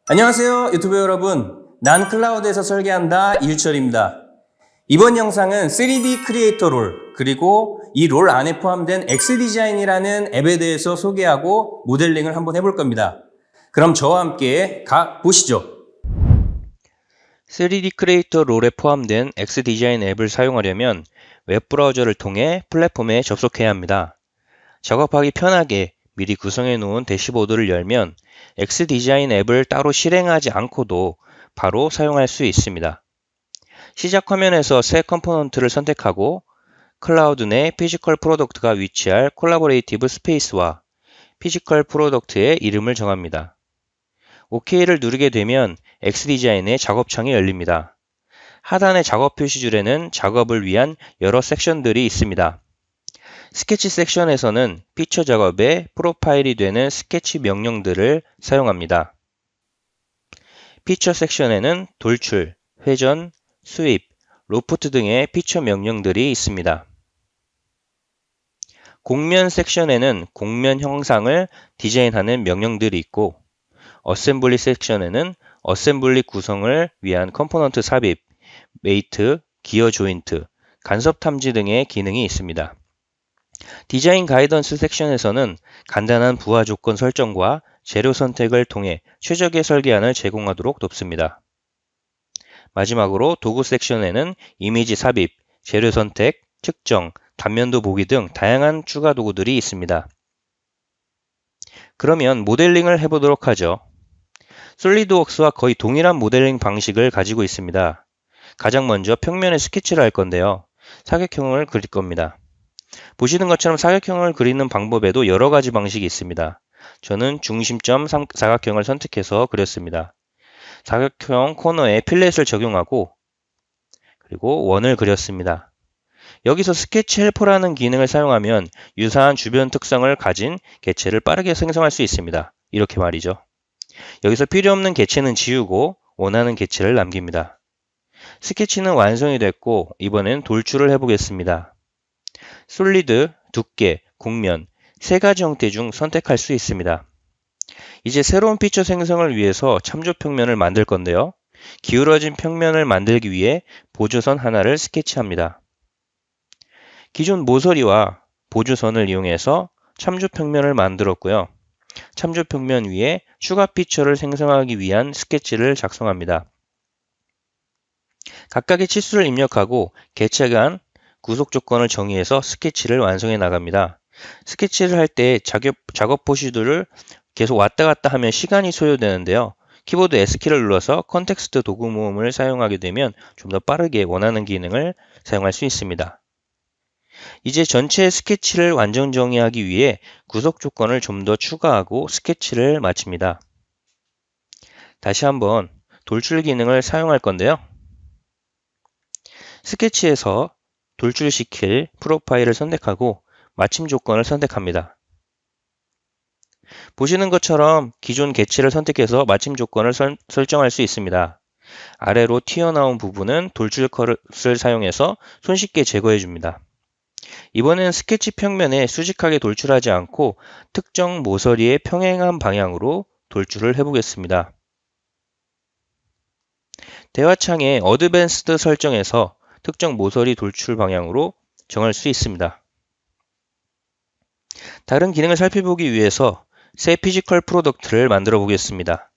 안녕하세요 유튜브 여러분, 난 클라우드에서 설계한다 이유철입니다. 이번 영상은 3D 크리에이터 롤, 그리고 이 롤 안에 포함된 엑스디자인이라는 앱에 대해서 소개하고 모델링을 한번 해볼 겁니다. 그럼 저와 함께 보시죠. 3D 크리에이터 롤에 포함된 엑스디자인 앱을 사용하려면 웹브라우저를 통해 플랫폼에 접속해야 합니다. 작업하기 편하게 미리 구성해 놓은 대시보드를 열면 엑스디자인 앱을 따로 실행하지 않고도 바로 사용할 수 있습니다. 시작 화면에서 새 컴포넌트를 선택하고 클라우드 내 피지컬 프로덕트가 위치할 콜라보레이티브 스페이스와 피지컬 프로덕트의 이름을 정합니다. OK를 누르게 되면 엑스디자인의 작업창이 열립니다. 하단의 작업 표시줄에는 작업을 위한 여러 섹션들이 있습니다. 스케치 섹션에서는 피처 작업에 프로파일이 되는 스케치 명령들을 사용합니다. 피처 섹션에는 돌출, 회전, 스윕, 로프트 등의 피처 명령들이 있습니다. 곡면 섹션에는 곡면 형상을 디자인하는 명령들이 있고, 어셈블리 섹션에는 어셈블리 구성을 위한 컴포넌트 삽입, 메이트, 기어 조인트, 간섭 탐지 등의 기능이 있습니다. 디자인 가이던스 섹션에서는 간단한 부하 조건 설정과 재료 선택을 통해 최적의 설계안을 제공하도록 돕습니다. 마지막으로 도구 섹션에는 이미지 삽입, 재료 선택, 측정, 단면도 보기 등 다양한 추가 도구들이 있습니다. 그러면 모델링을 해보도록 하죠. 솔리드웍스와 거의 동일한 모델링 방식을 가지고 있습니다. 가장 먼저 평면에 스케치를 할 건데요. 사각형을 그릴 겁니다. 보시는 것처럼 사각형을 그리는 방법에도 여러 가지 방식이 있습니다. 저는 중심점 사각형을 선택해서 그렸습니다. 사각형 코너에 필렛을 적용하고 그리고 원을 그렸습니다. 여기서 스케치 헬퍼라는 기능을 사용하면 유사한 주변 특성을 가진 개체를 빠르게 생성할 수 있습니다. 이렇게 말이죠. 여기서 필요 없는 개체는 지우고 원하는 개체를 남깁니다. 스케치는 완성이 됐고 이번엔 돌출을 해보겠습니다. 솔리드, 두께, 곡면 세 가지 형태 중 선택할 수 있습니다. 이제 새로운 피처 생성을 위해서 참조 평면을 만들 건데요. 기울어진 평면을 만들기 위해 보조선 하나를 스케치합니다. 기존 모서리와 보조선을 이용해서 참조 평면을 만들었고요. 참조 평면 위에 추가 피처를 생성하기 위한 스케치를 작성합니다. 각각의 치수를 입력하고 개체 간 구속 조건을 정의해서 스케치를 완성해 나갑니다. 스케치를 할 때 작업 표시들을 계속 왔다 갔다 하면 시간이 소요되는데요. 키보드 S키를 눌러서 컨텍스트 도구 모음을 사용하게 되면 좀 더 빠르게 원하는 기능을 사용할 수 있습니다. 이제 전체 스케치를 완전 정의하기 위해 구속 조건을 좀 더 추가하고 스케치를 마칩니다. 다시 한번 돌출 기능을 사용할 건데요. 스케치에서 돌출시킬 프로파일을 선택하고 마침 조건을 선택합니다. 보시는 것처럼 기존 개체를 선택해서 마침 조건을 설정할 수 있습니다. 아래로 튀어나온 부분은 돌출 컷을 사용해서 손쉽게 제거해 줍니다. 이번엔 스케치 평면에 수직하게 돌출하지 않고 특정 모서리의 평행한 방향으로 돌출을 해보겠습니다. 대화창에 어드밴스드 설정에서 특정 모서리 돌출 방향으로 정할 수 있습니다. 다른 기능을 살펴보기 위해서 새 피지컬 프로덕트를 만들어 보겠습니다.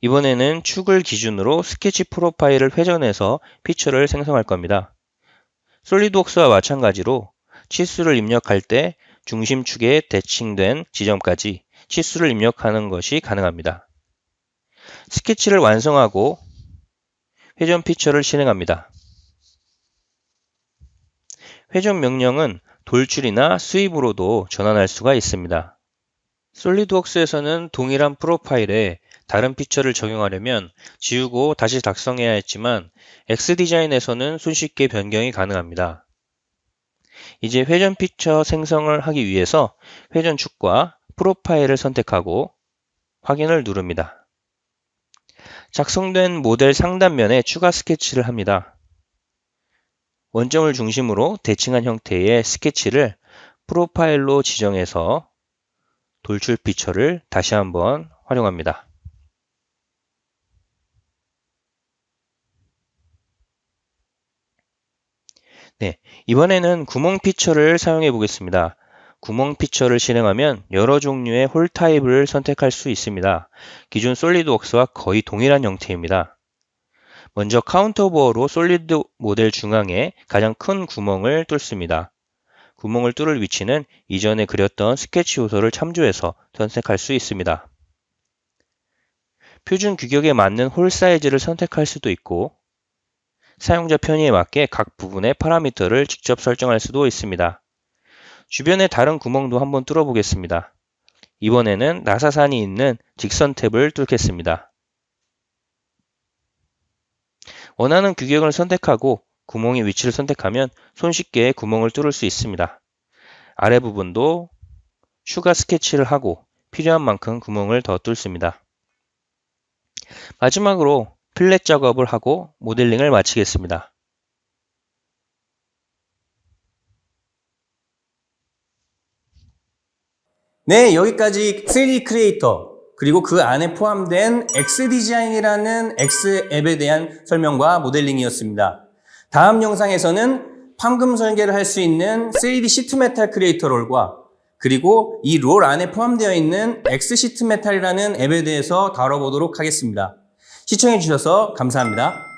이번에는 축을 기준으로 스케치 프로파일을 회전해서 피처를 생성할 겁니다. 솔리드웍스와 마찬가지로 치수를 입력할 때 중심축에 대칭된 지점까지 치수를 입력하는 것이 가능합니다. 스케치를 완성하고 회전 피처를 실행합니다. 회전 명령은 돌출이나 스윕으로도 전환할 수가 있습니다. 솔리드웍스에서는 동일한 프로파일에 다른 피처를 적용하려면 지우고 다시 작성해야 했지만 엑스디자인에서는 손쉽게 변경이 가능합니다. 이제 회전 피처 생성을 하기 위해서 회전축과 프로파일을 선택하고 확인을 누릅니다. 작성된 모델 상단면에 추가 스케치를 합니다. 원점을 중심으로 대칭한 형태의 스케치를 프로파일로 지정해서 돌출 피처를 다시 한번 활용합니다. 네, 이번에는 구멍 피처를 사용해 보겠습니다. 구멍 피처를 실행하면 여러 종류의 홀 타입을 선택할 수 있습니다. 기존 솔리드웍스와 거의 동일한 형태입니다. 먼저 카운터보어로 솔리드 모델 중앙에 가장 큰 구멍을 뚫습니다. 구멍을 뚫을 위치는 이전에 그렸던 스케치 요소를 참조해서 선택할 수 있습니다. 표준 규격에 맞는 홀 사이즈를 선택할 수도 있고 사용자 편의에 맞게 각 부분의 파라미터를 직접 설정할 수도 있습니다. 주변의 다른 구멍도 한번 뚫어 보겠습니다. 이번에는 나사산이 있는 직선 탭을 뚫겠습니다. 원하는 규격을 선택하고 구멍의 위치를 선택하면 손쉽게 구멍을 뚫을 수 있습니다. 아래 부분도 추가 스케치를 하고 필요한 만큼 구멍을 더 뚫습니다. 마지막으로 필렛 작업을 하고 모델링을 마치겠습니다. 네, 여기까지 3D 크리에이터 그리고 그 안에 포함된 X디자인이라는 X앱에 대한 설명과 모델링이었습니다. 다음 영상에서는 판금 설계를 할 수 있는 3D 시트 메탈 크리에이터 롤과 그리고 이 롤 안에 포함되어 있는 X시트 메탈이라는 앱에 대해서 다뤄보도록 하겠습니다. 시청해 주셔서 감사합니다.